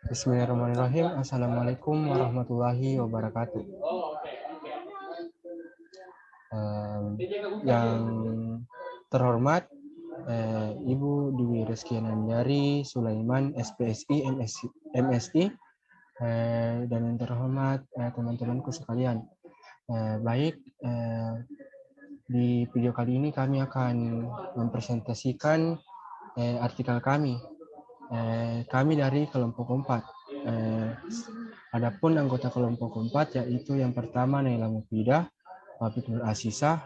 Bismillahirrahmanirrahim. Assalamualaikum warahmatullahi wabarakatuh. Yang terhormat Ibu Dwi Reskianandari Sulaiman, SPSI, MSI, dan yang terhormat teman-temanku sekalian. Di video kali ini kami akan mempresentasikan artikel kami. Kami dari kelompok 4. Adapun anggota kelompok 4 yaitu yang pertama Naila Mufidah, Wafid Nur Asisah,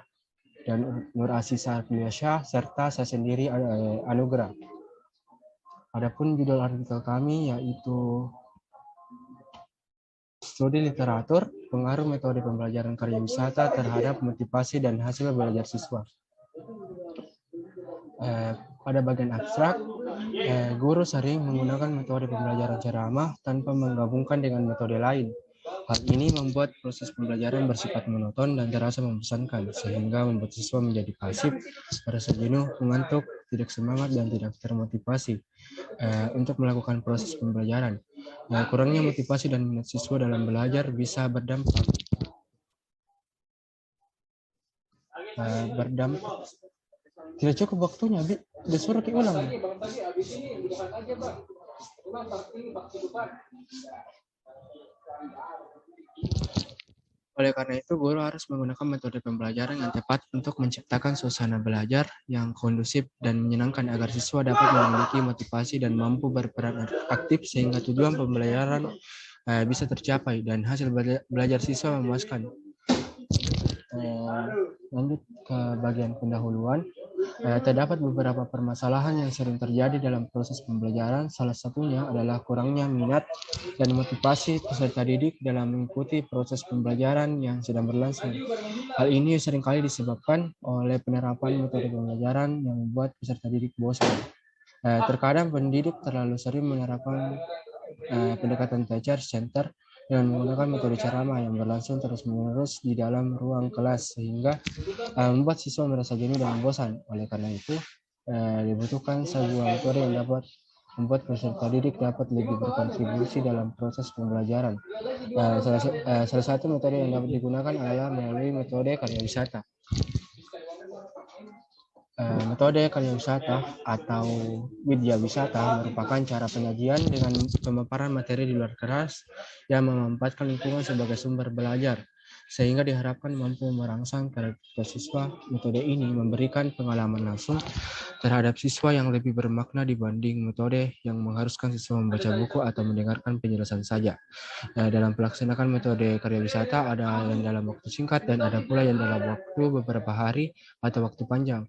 dan Nur Asisah Arfiasyah, serta saya sendiri Anugrah. Adapun judul artikel kami yaitu Studi Literatur, Pengaruh Metode Pembelajaran Karya Wisata terhadap Motivasi dan Hasil Belajar Siswa. Pada bagian abstrak, guru sering menggunakan metode pembelajaran ceramah tanpa menggabungkan dengan metode lain. Hal ini membuat proses pembelajaran bersifat monoton dan terasa membosankan, sehingga membuat siswa menjadi pasif, merasa jenuh, mengantuk, tidak semangat, dan tidak termotivasi untuk melakukan proses pembelajaran. Kurangnya motivasi dan minat siswa dalam belajar bisa berdampak tidak cukup waktunya, disuruh diulang. Oleh karena itu, guru harus menggunakan metode pembelajaran yang tepat untuk menciptakan suasana belajar yang kondusif dan menyenangkan agar siswa dapat memiliki motivasi dan mampu berperan aktif sehingga tujuan pembelajaran bisa tercapai dan hasil belajar siswa memuaskan. Lanjut ke bagian pendahuluan. Terdapat beberapa permasalahan yang sering terjadi dalam proses pembelajaran. Salah satunya adalah kurangnya minat dan motivasi peserta didik dalam mengikuti proses pembelajaran yang sedang berlangsung. Hal ini seringkali disebabkan oleh penerapan metode pembelajaran yang membuat peserta didik bosan. Terkadang pendidik terlalu sering menerapkan pendekatan teacher center dengan menggunakan metode ceramah yang berlangsung terus-menerus di dalam ruang kelas sehingga membuat siswa merasa jenuh dan bosan. Oleh karena itu, dibutuhkan sebuah metode yang dapat membuat peserta didik dapat lebih berkontribusi dalam proses pembelajaran. Salah satu metode yang dapat digunakan adalah melalui metode karya wisata. Metode karya wisata atau widya wisata merupakan cara penyajian dengan pemaparan materi di luar kelas yang memanfaatkan lingkungan sebagai sumber belajar, sehingga diharapkan mampu merangsang kreativitas siswa. Metode ini memberikan pengalaman langsung terhadap siswa yang lebih bermakna dibanding metode yang mengharuskan siswa membaca buku atau mendengarkan penjelasan saja. Dalam pelaksanaan metode karya wisata ada yang dalam waktu singkat dan ada pula yang dalam waktu beberapa hari atau waktu panjang.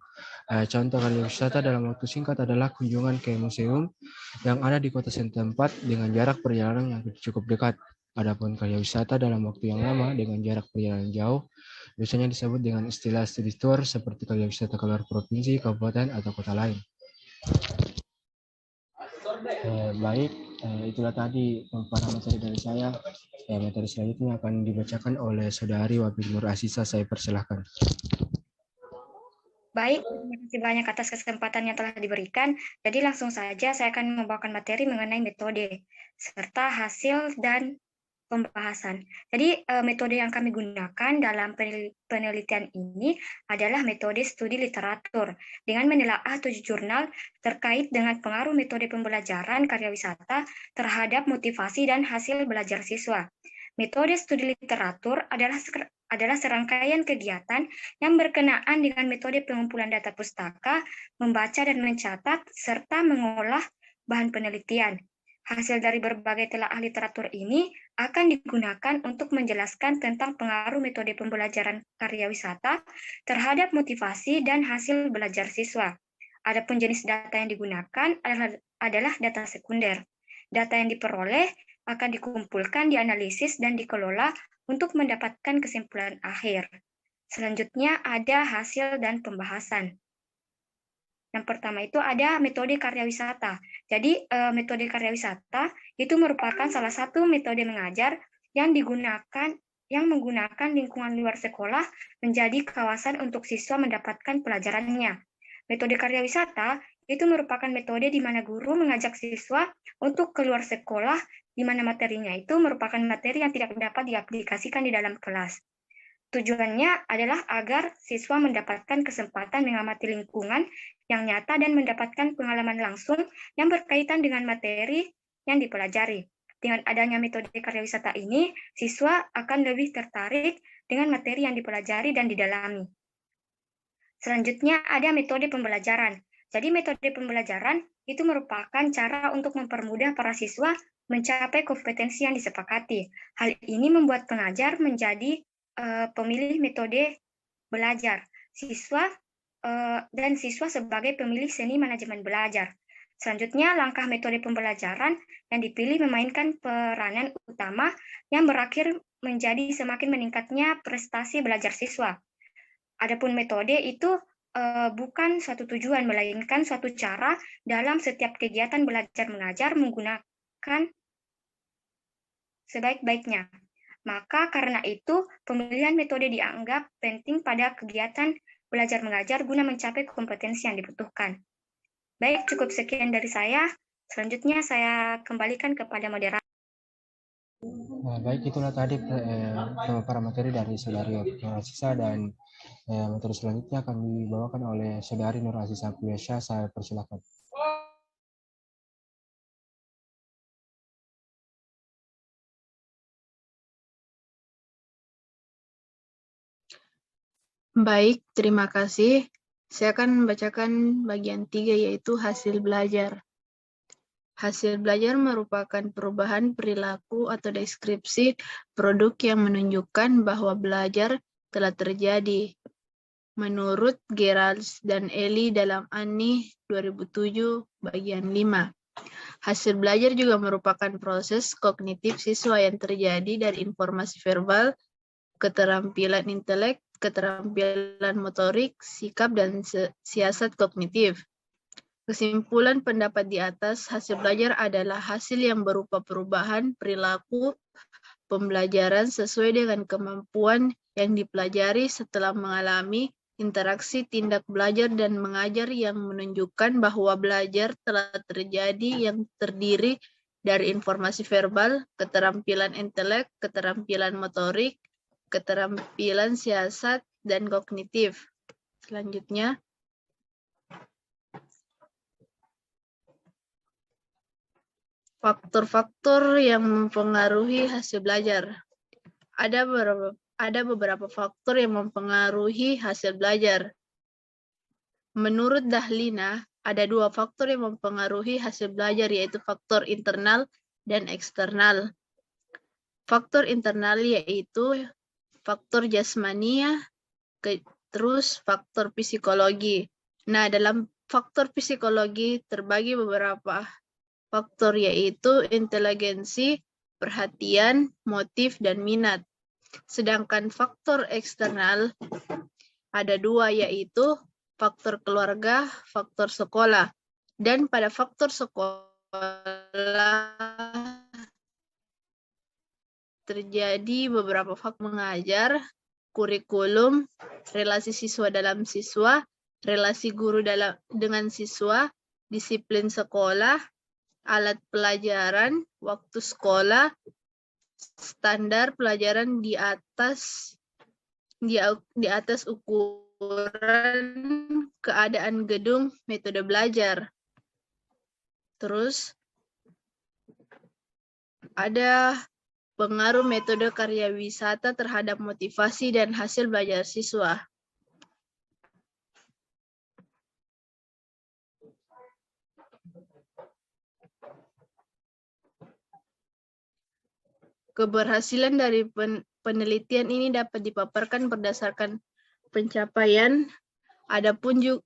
Contoh karya wisata dalam waktu singkat adalah kunjungan ke museum yang ada di kota setempat dengan jarak perjalanan yang cukup dekat. Adapun karya wisata dalam waktu yang lama dengan jarak perjalanan jauh biasanya disebut dengan istilah studi tour seperti karya wisata keluar provinsi, kabupaten, atau kota lain. Baik, itulah tadi pemaparan materi dari saya. Materi selanjutnya akan dibacakan oleh Saudari Wafid Nur Asisah. Saya persilahkan. Baik, terima kasih banyak atas kesempatan yang telah diberikan. Jadi langsung saja saya akan membawakan materi mengenai metode, serta hasil dan pembahasan. Jadi metode yang kami gunakan dalam penelitian ini adalah metode studi literatur dengan menelaah 7 jurnal terkait dengan pengaruh metode pembelajaran karya wisata terhadap motivasi dan hasil belajar siswa. Metode studi literatur adalah serangkaian kegiatan yang berkenaan dengan metode pengumpulan data pustaka, membaca dan mencatat, serta mengolah bahan penelitian. Hasil dari berbagai telaah literatur ini akan digunakan untuk menjelaskan tentang pengaruh metode pembelajaran karya wisata terhadap motivasi dan hasil belajar siswa. Adapun jenis data yang digunakan adalah data sekunder. Data yang diperoleh akan dikumpulkan, dianalisis, dan dikelola untuk mendapatkan kesimpulan akhir. Selanjutnya ada hasil dan pembahasan. Yang pertama itu ada metode karya wisata. Jadi metode karya wisata itu merupakan salah satu metode mengajar yang menggunakan lingkungan luar sekolah menjadi kawasan untuk siswa mendapatkan pelajarannya. Metode karya wisata itu merupakan metode di mana guru mengajak siswa untuk keluar sekolah, di mana materinya itu merupakan materi yang tidak dapat diaplikasikan di dalam kelas. Tujuannya adalah agar siswa mendapatkan kesempatan mengamati lingkungan yang nyata dan mendapatkan pengalaman langsung yang berkaitan dengan materi yang dipelajari. Dengan adanya metode karya wisata ini, siswa akan lebih tertarik dengan materi yang dipelajari dan didalami. Selanjutnya ada metode pembelajaran. Jadi metode pembelajaran itu merupakan cara untuk mempermudah para siswa mencapai kompetensi yang disepakati. Hal ini membuat pengajar menjadi pemilih metode belajar, dan siswa sebagai pemilih seni manajemen belajar. Selanjutnya, langkah metode pembelajaran yang dipilih memainkan peranan utama yang berakhir menjadi semakin meningkatnya prestasi belajar siswa. Adapun metode itu bukan suatu tujuan, melainkan suatu cara dalam setiap kegiatan belajar mengajar menggunakan sebaik-baiknya. Maka karena itu, pemilihan metode dianggap penting pada kegiatan belajar mengajar guna mencapai kompetensi yang dibutuhkan. Baik, cukup sekian dari saya. Selanjutnya saya kembalikan kepada moderator. Baik, itulah tadi pemaparan materi dari Saudari Nur Aziza, dan materi selanjutnya akan dibawakan oleh Saudari Nur Aziza Pulyasha. Saya persilakan. Baik, terima kasih. Saya akan membacakan bagian 3, yaitu hasil belajar. Hasil belajar merupakan perubahan perilaku atau deskripsi produk yang menunjukkan bahwa belajar telah terjadi. Menurut Gerals dan Eli dalam ANI 2007 bagian 5. Hasil belajar juga merupakan proses kognitif siswa yang terjadi dari informasi verbal, keterampilan intelek, keterampilan motorik, sikap, dan siasat kognitif. Kesimpulan pendapat di atas, hasil belajar adalah hasil yang berupa perubahan perilaku pembelajaran sesuai dengan kemampuan yang dipelajari setelah mengalami interaksi tindak belajar dan mengajar yang menunjukkan bahwa belajar telah terjadi, yang terdiri dari informasi verbal, keterampilan intelek, keterampilan motorik, keterampilan siasat, dan kognitif. Selanjutnya, faktor-faktor yang mempengaruhi hasil belajar. Ada beberapa faktor yang mempengaruhi hasil belajar. Menurut Dahlina, ada 2 faktor yang mempengaruhi hasil belajar, yaitu faktor internal dan eksternal. Faktor internal yaitu faktor jasmania, terus faktor psikologi. Nah, dalam faktor psikologi terbagi beberapa faktor, yaitu inteligensi, perhatian, motif, dan minat. Sedangkan faktor eksternal ada 2, yaitu faktor keluarga, faktor sekolah. Dan pada faktor sekolah terjadi beberapa faktor mengajar, kurikulum, relasi siswa dalam siswa, relasi guru dengan siswa, disiplin sekolah, alat pelajaran, waktu sekolah, standar pelajaran di atas ukuran, keadaan gedung, metode belajar. Terus ada pengaruh metode karya wisata terhadap motivasi dan hasil belajar siswa. Keberhasilan dari penelitian ini dapat dipaparkan berdasarkan pencapaian, adapun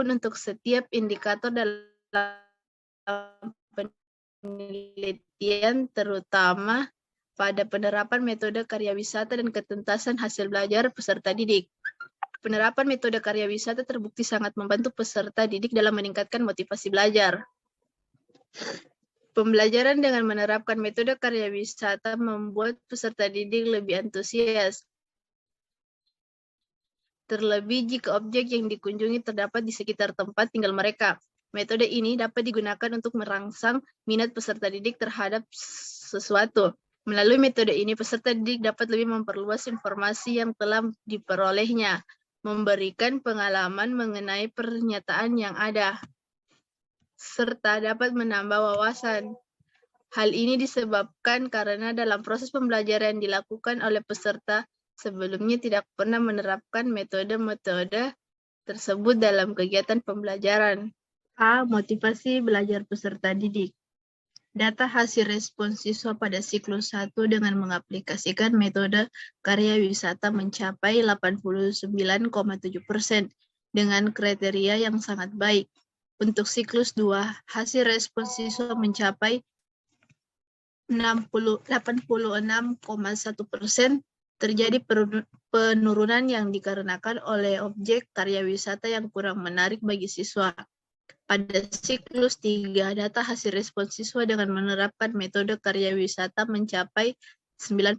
untuk setiap indikator dalam penelitian, terutama pada penerapan metode karya wisata dan ketuntasan hasil belajar peserta didik. Penerapan metode karya wisata terbukti sangat membantu peserta didik dalam meningkatkan motivasi belajar. Pembelajaran dengan menerapkan metode karya wisata membuat peserta didik lebih antusias. Terlebih jika objek yang dikunjungi terdapat di sekitar tempat tinggal mereka. Metode ini dapat digunakan untuk merangsang minat peserta didik terhadap sesuatu. Melalui metode ini, peserta didik dapat lebih memperluas informasi yang telah diperolehnya, memberikan pengalaman mengenai pernyataan yang ada, serta dapat menambah wawasan. Hal ini disebabkan karena dalam proses pembelajaran yang dilakukan oleh peserta sebelumnya tidak pernah menerapkan metode-metode tersebut dalam kegiatan pembelajaran. A. Motivasi belajar peserta didik. Data hasil respons siswa pada siklus 1 dengan mengaplikasikan metode karya wisata mencapai 89,7% dengan kriteria yang sangat baik. Untuk siklus 2, hasil respons siswa mencapai 86,1%, terjadi penurunan yang dikarenakan oleh objek karya wisata yang kurang menarik bagi siswa. Pada siklus 3, data hasil respons siswa dengan menerapkan metode karya wisata mencapai 91%,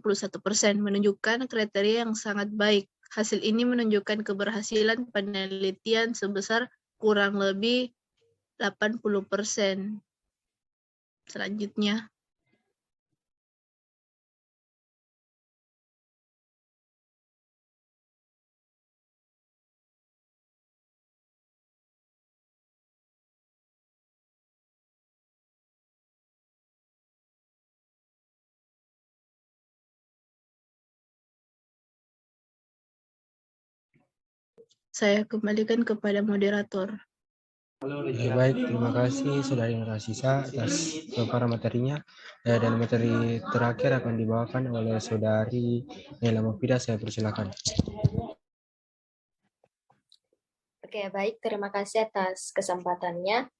menunjukkan kriteria yang sangat baik. Hasil ini menunjukkan keberhasilan penelitian sebesar kurang lebih 80%. Selanjutnya, saya kembalikan kepada moderator. Baik, terima kasih Saudari Narasisa atas pemaparan materinya. Dan materi terakhir akan dibawakan oleh Saudari Nela Mufida. Saya persilakan. Oke, baik. Terima kasih atas kesempatannya.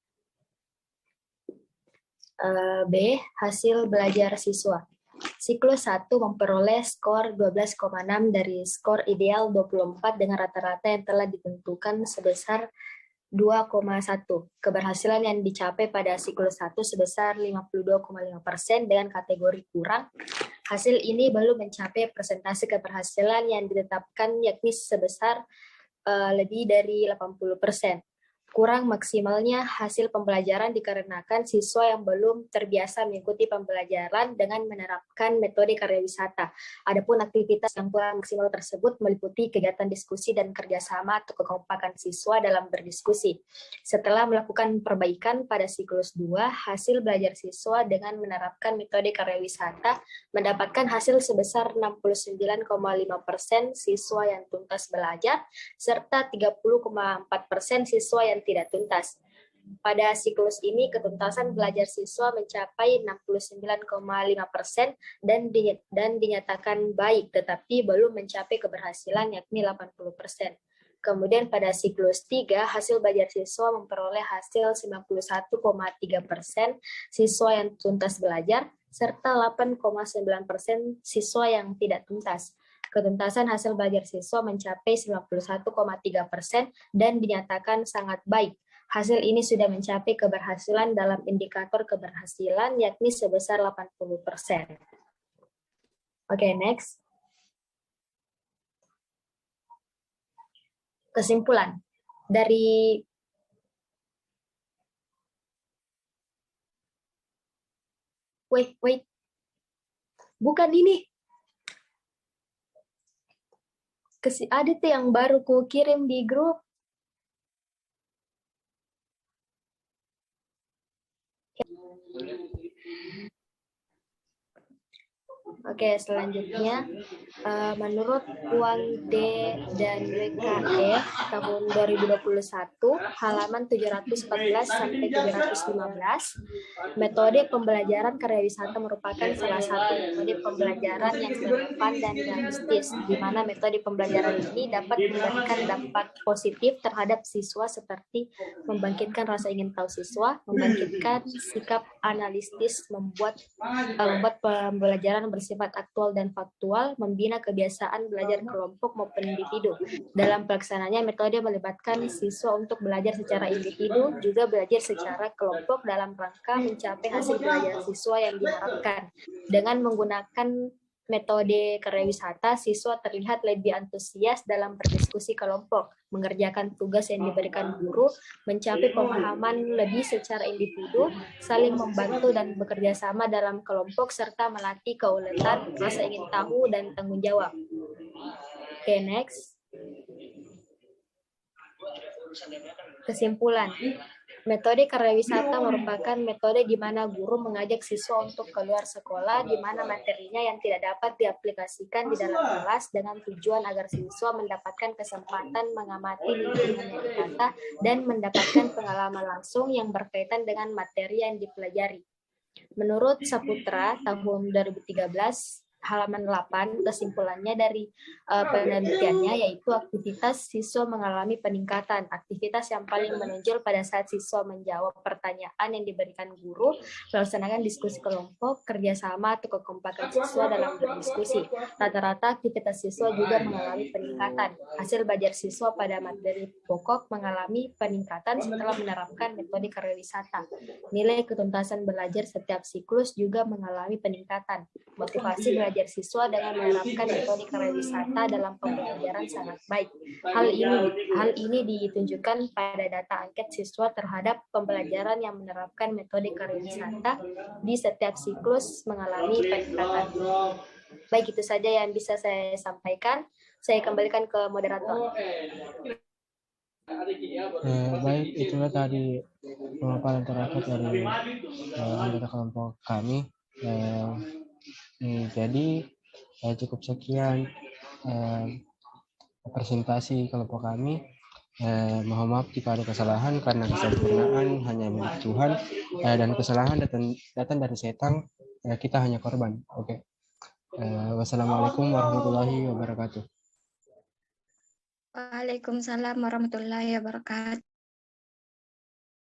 B. Hasil belajar siswa. Siklus 1 memperoleh skor 12,6 dari skor ideal 24 dengan rata-rata yang telah ditentukan sebesar 2,1. Keberhasilan yang dicapai pada siklus 1 sebesar 52,5% dengan kategori kurang. Hasil ini belum mencapai persentase keberhasilan yang ditetapkan, yakni sebesar lebih dari 80%. Kurang maksimalnya hasil pembelajaran dikarenakan siswa yang belum terbiasa mengikuti pembelajaran dengan menerapkan metode karya wisata. Adapun aktivitas yang kurang maksimal tersebut meliputi kegiatan diskusi dan kerjasama atau kekompakan siswa dalam berdiskusi. Setelah melakukan perbaikan pada siklus 2, hasil belajar siswa dengan menerapkan metode karya wisata mendapatkan hasil sebesar 69,5% siswa yang tuntas belajar, serta 30,4% siswa yang tidak tuntas. Pada siklus ini, ketuntasan belajar siswa mencapai 69,5% dan dinyatakan baik, tetapi belum mencapai keberhasilan yakni 80%. Kemudian pada siklus 3, hasil belajar siswa memperoleh hasil 91,3% siswa yang tuntas belajar, serta 8,9% siswa yang tidak tuntas. Ketuntasan hasil belajar siswa mencapai 91,3% dan dinyatakan sangat baik. Hasil ini sudah mencapai keberhasilan dalam indikator keberhasilan, yakni sebesar 80%. Oke, next. Kesimpulan. Dari Wait. Bukan ini. Ada tuh yang baru ku kirim di grup. Oke, selanjutnya menurut uang D dan WKF tahun 2021 halaman 714 sampai 715, metode pembelajaran karya wisata merupakan salah satu metode pembelajaran yang relevan dan realistis, di mana metode pembelajaran ini dapat memberikan dampak positif terhadap siswa seperti membangkitkan rasa ingin tahu siswa, membangkitkan sikap analitis, membuat pembelajaran bersifat aktual dan faktual, membina kebiasaan belajar kelompok maupun individu. Dalam pelaksananya, metode melibatkan siswa untuk belajar secara individu, juga belajar secara kelompok dalam rangka mencapai hasil belajar siswa yang diharapkan. Dengan menggunakan metode karya wisata, siswa terlihat lebih antusias dalam berdiskusi kelompok, mengerjakan tugas yang diberikan guru, mencapai pemahaman lebih secara individu, saling membantu dan bekerja sama dalam kelompok, serta melatih keuletan, rasa ingin tahu, dan tanggung jawab. Oke, next. Kesimpulan. Metode karya wisata merupakan metode di mana guru mengajak siswa untuk keluar sekolah di mana materinya yang tidak dapat diaplikasikan di dalam kelas dengan tujuan agar siswa mendapatkan kesempatan mengamati lingkungan yang ditata dan mendapatkan pengalaman langsung yang berkaitan dengan materi yang dipelajari. Menurut Saputra tahun 2013, halaman 8, kesimpulannya dari penelitiannya yaitu aktivitas siswa mengalami peningkatan. Aktivitas yang paling menonjol pada saat siswa menjawab pertanyaan yang diberikan guru, melaksanakan diskusi kelompok, kerjasama atau kekompakan siswa dalam berdiskusi. Rata-rata aktivitas siswa juga mengalami peningkatan. Hasil belajar siswa pada materi pokok mengalami peningkatan setelah menerapkan metode karya wisata. Nilai ketuntasan belajar setiap siklus juga mengalami peningkatan. Motivasi belajar siswa dengan menerapkan metode karya wisata dalam pembelajaran sangat baik. Hal ini ditunjukkan pada data angket siswa terhadap pembelajaran yang menerapkan metode karya wisata di setiap siklus mengalami peningkatan. Baik, itu saja yang bisa saya sampaikan. Saya kembalikan ke moderator. Baik, itulah tadi pemaparan terakhir dari anggota kelompok kami. Jadi cukup sekian presentasi kelompok kami. Mohon maaf jika ada kesalahan karena kesempurnaan hanya milik Tuhan dan kesalahan datang dari setan, kita hanya korban. Oke. Wassalamualaikum warahmatullahi wabarakatuh. Waalaikumsalam warahmatullahi wabarakatuh.